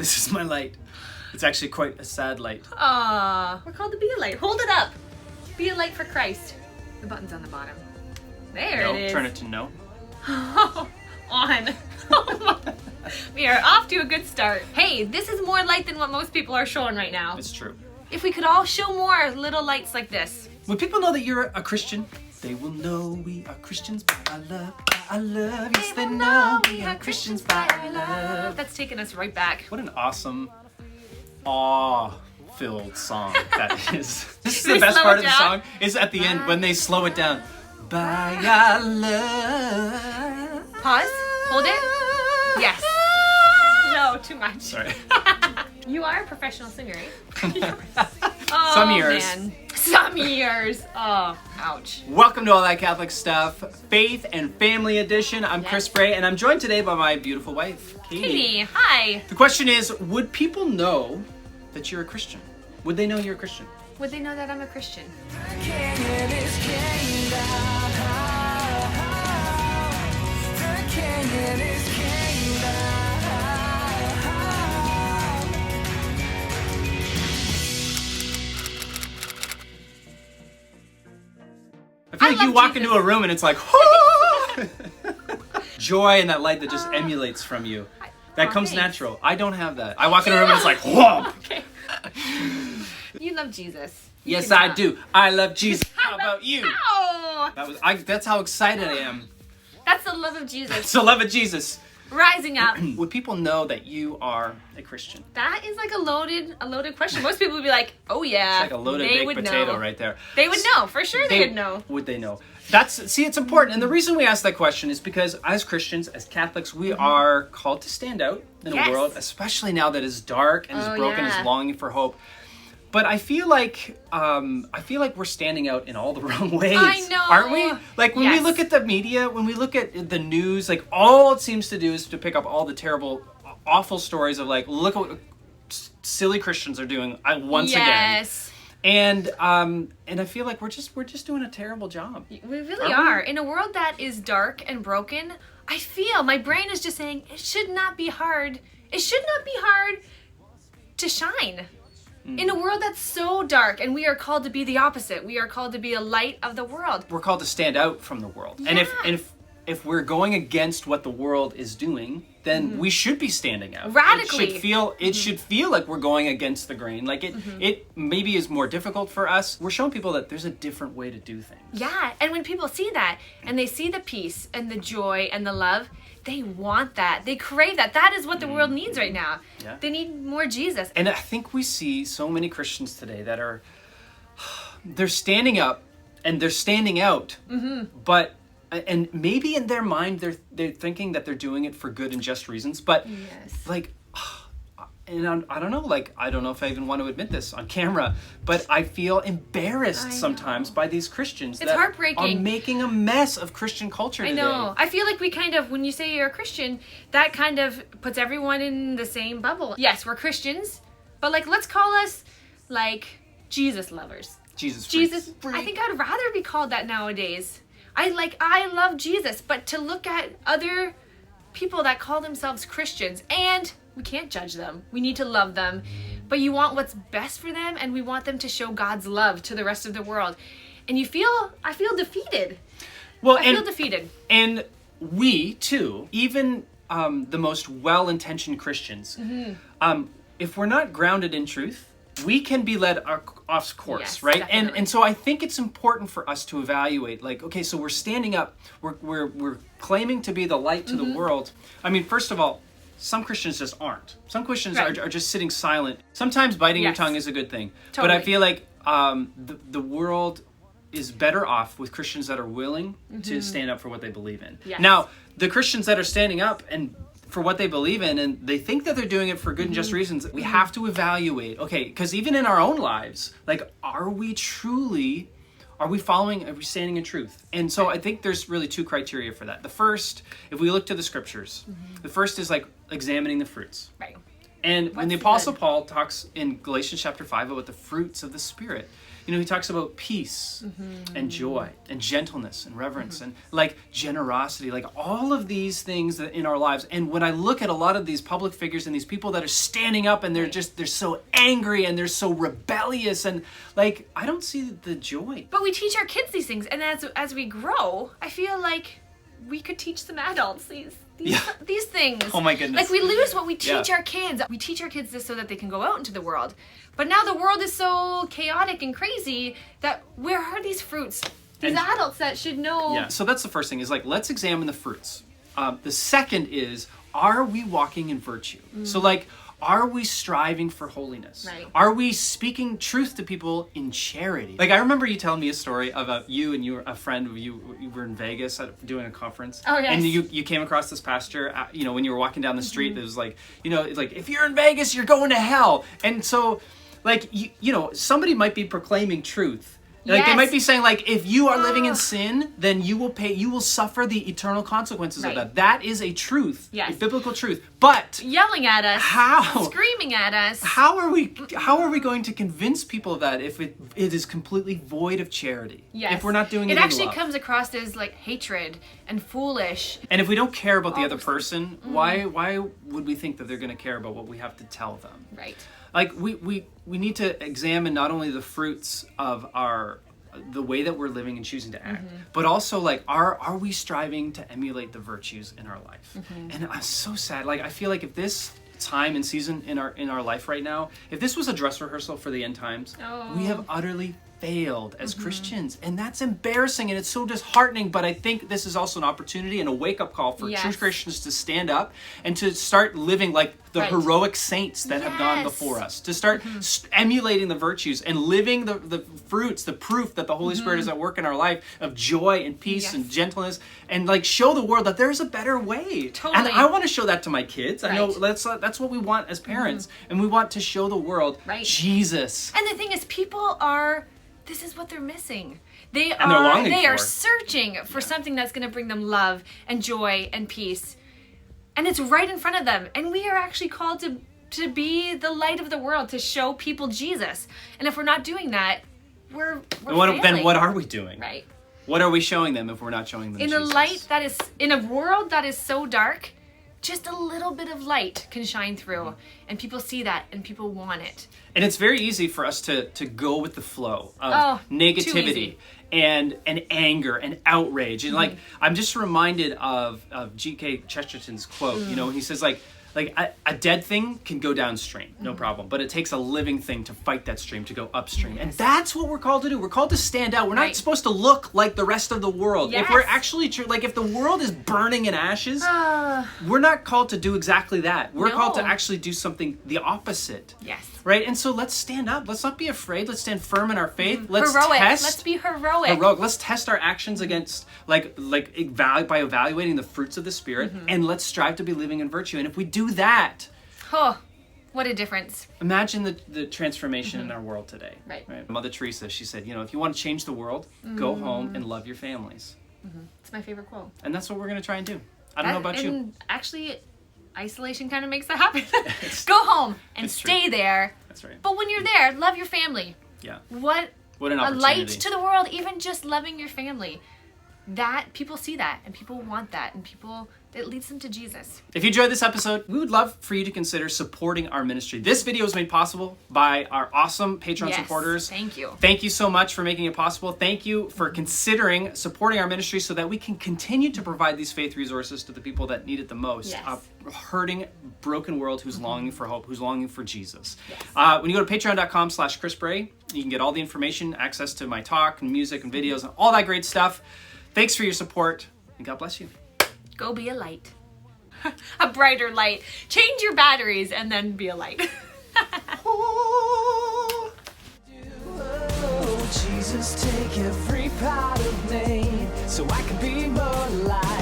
This is my light. It's actually quite a sad light. Aww, we're called to be a light. Hold it up. Be a light for Christ. The button's on the bottom. There it is. Turn it to no. On. We are off to a good start. Hey, this is more light than what most people are showing right now. It's true. If we could all show more little lights like this. When people know that you're a Christian, they will know we are Christians by our love. By our love. Yes, they know we are Christians by our love. That's taking us right back. What an awesome, awe-filled song that is. This is the best part of the song, is at the end when they slow it down. By our love. Pause. Hold it. Yes. No, too much. Sorry. You are a professional singer, right? Oh, Some years. Man. Some years. Oh, ouch. Welcome to All That Catholic Stuff, Faith and Family Edition. I'm Chris Bray, and I'm joined today by my beautiful wife, Katie. Hi. The question is, would people know that you're a Christian? Would they know you're a Christian? Would they know that I'm a Christian? I feel like you walk into a room and it's like, joy and that light that just emulates from you. That comes natural. I don't have that. I walk in a room and it's like, whoa. Okay. You love Jesus. Yes, I do. I love Jesus. How about you? Ow! That's how excited I am. That's the love of Jesus. It's the love of Jesus. Rising up. Would people know that you are a Christian? That is like a loaded question. Most people would be like, oh yeah. It's like a loaded baked potato right there. They would know. For sure they would know. Would they know? See, it's important. And the reason we ask that question is because as Christians, as Catholics, we are called to stand out in a world, especially now that is dark and is broken, is longing for hope. But I feel like we're standing out in all the wrong ways. I know. Aren't we? Like when we look at the media, when we look at the news, like all it seems to do is to pick up all the terrible, awful stories of like, look what silly Christians are doing once again. And I feel like we're just doing a terrible job. We really are. In a world that is dark and broken, I feel my brain is just saying it should not be hard. It should not be hard to shine. In a world that's so dark, and we are called to be the opposite. We are called to be a light of the world. We're called to stand out from the world. Yeah. And if we're going against what the world is doing, then we should be standing out. Radically. It should feel like we're going against the grain. Like it maybe is more difficult for us. We're showing people that there's a different way to do things. Yeah, and when people see that, and they see the peace and the joy and the love, they want that. They crave that. That is what the world needs right now. Yeah. They need more Jesus. And I think we see so many Christians today that they're standing up and they're standing out, but and maybe in their mind they're thinking that they're doing it for good and just reasons, but like, and I don't know, like I don't know if I even want to admit this on camera, but I feel embarrassed sometimes by these Christians that heartbreaking. are making a mess of Christian culture today. I know. I feel like we kind of, when you say you're a Christian, that kind of puts everyone in the same bubble. Yes, we're Christians, but like let's call us like Jesus lovers. Jesus freaks. Freak. I think I'd rather be called that nowadays. I love Jesus, but to look at other people that call themselves Christians, and we can't judge them. We need to love them. But you want what's best for them, and we want them to show God's love to the rest of the world. And I feel defeated. Well, I feel defeated. And we too, even the most well-intentioned Christians, if we're not grounded in truth, we can be led off course, right? Definitely. And so I think it's important for us to evaluate, like, okay, so we're standing up, we're claiming to be the light to the world. I mean, first of all, some Christians just aren't. Some Christians are just sitting silent. Sometimes biting your tongue is a good thing. Totally. But I feel like the world is better off with Christians that are willing to stand up for what they believe in. Yes. Now, the Christians that are standing up and for what they believe in, and they think that they're doing it for good and just reasons, we have to evaluate, okay, because even in our own lives, like, are we standing in truth? And so I think there's really two criteria for that. The first, if we look to the scriptures, the first is like examining the fruits. Right. And when the What's Apostle good? Paul talks in Galatians chapter 5 about the fruits of the Spirit, he talks about peace and joy and gentleness and reverence and like generosity, like all of these things that in our lives. And when I look at a lot of these public figures and these people that are standing up and they're so angry and they're so rebellious and like, I don't see the joy. But we teach our kids these things, and as we grow, I feel like we could teach some adults these things. Oh my goodness. Like we lose what we teach Yeah. our kids. We teach our kids this so that they can go out into the world. But now the world is so chaotic and crazy that where are these fruits? These And- adults that should know. Yeah, so that's the first thing is like, let's examine the fruits. The second is, are we walking in virtue? So like, are we striving for holiness? Right. Are we speaking truth to people in charity? Like I remember you telling me a story about you and a friend of you were in Vegas doing a conference. Oh, yes. And you came across this pastor, when you were walking down the street, it was like, it's like, if you're in Vegas, you're going to hell. And so like, somebody might be proclaiming truth. Like they Yes. might be saying like, if you are living in sin, then you will suffer the eternal consequences Right. of that. That is a truth, Yes. a biblical truth. But Yelling at us. How? Screaming at us. how are we going to convince people of that if it is completely void of charity? Yes. If we're not doing it it in actually love? comes across as like hatred and foolish. And if we don't care about the All other those person, why would we think that they're going to care about what we have to tell them? Right. Like we need to examine not only the fruits of the way that we're living and choosing to act, but also like are we striving to emulate the virtues in our life? And I'm so sad. Like I feel like if this time and season in our life right now, if this was a dress rehearsal for the end times, we have utterly failed as Christians, and that's embarrassing and it's so disheartening. But I think this is also an opportunity and a wake-up call for Yes. true Christians to stand up and to start living like the Right. heroic saints that have gone Yes. before us, to start emulating the virtues and living the fruits, the proof that the Holy Spirit is at work in our life of joy and peace Yes. and gentleness, and like show the world that there's a better way. Totally. And I want to show that to my kids. I know Right. that's what we want as parents, and we want to show the world Right. Jesus. And the thing is, people are. This is what they're missing. They And they're are. longing They are for. searching for something that's going to bring them love and joy and peace, and it's right in front of them. And we are actually called to be the light of the world, to show people Jesus. And if we're not doing that, we're failing. Then what are we doing? Right. What are we showing them if we're not showing them In Jesus? a light that is in a world that is so dark, just a little bit of light can shine through, and people see that and people want it. And it's very easy for us to go with the flow of Oh, too negativity easy. and anger and outrage. And like, I'm just reminded of G.K. Chesterton's quote, he says like a dead thing can go downstream, no problem. But it takes a living thing to fight that stream, to go upstream. And that's what we're called to do. We're called to stand out. We're not Right. supposed to look like the rest of the world. If Yes. we're actually like if the world is burning in ashes, we're not called to do exactly that. We're called to No. actually do something the opposite. Yes. Right? And so let's stand up. Let's not be afraid. Let's stand firm in our faith. Let's Heroic. test. Let's be heroic. Let's test our actions against by evaluating the fruits of the Spirit, and let's strive to be living in virtue. And if we do that, Oh, what a difference. imagine the transformation in our world today. Right. Mother Teresa, she said, if you want to change the world, go home and love your families. It's my favorite quote. And that's what we're going to try and do. I don't know about you. And actually, isolation kind of makes that happen. Go home and It's stay true. there. That's right. But when you're there, love your family. Yeah. What What an a opportunity. light to the world, even just loving your family. That people see that and people want that, and it leads them to Jesus. If you enjoyed this episode, we would love for you to consider supporting our ministry. This video was made possible by our awesome Patreon Yes, supporters. thank you. Thank you so much for making it possible. Thank you for considering supporting our ministry so that we can continue to provide these faith resources to the people that need it the most. Yes. A hurting, broken world who's longing for hope, who's longing for Jesus. Yes. When you go to patreon.com/Chris Bray, you can get all the information, access to my talk and music and videos and all that great stuff. Thanks for your support, and God bless you. Go be a light. A brighter light. Change your batteries and then be a light. Oh, Jesus, take every part of me so I can be more like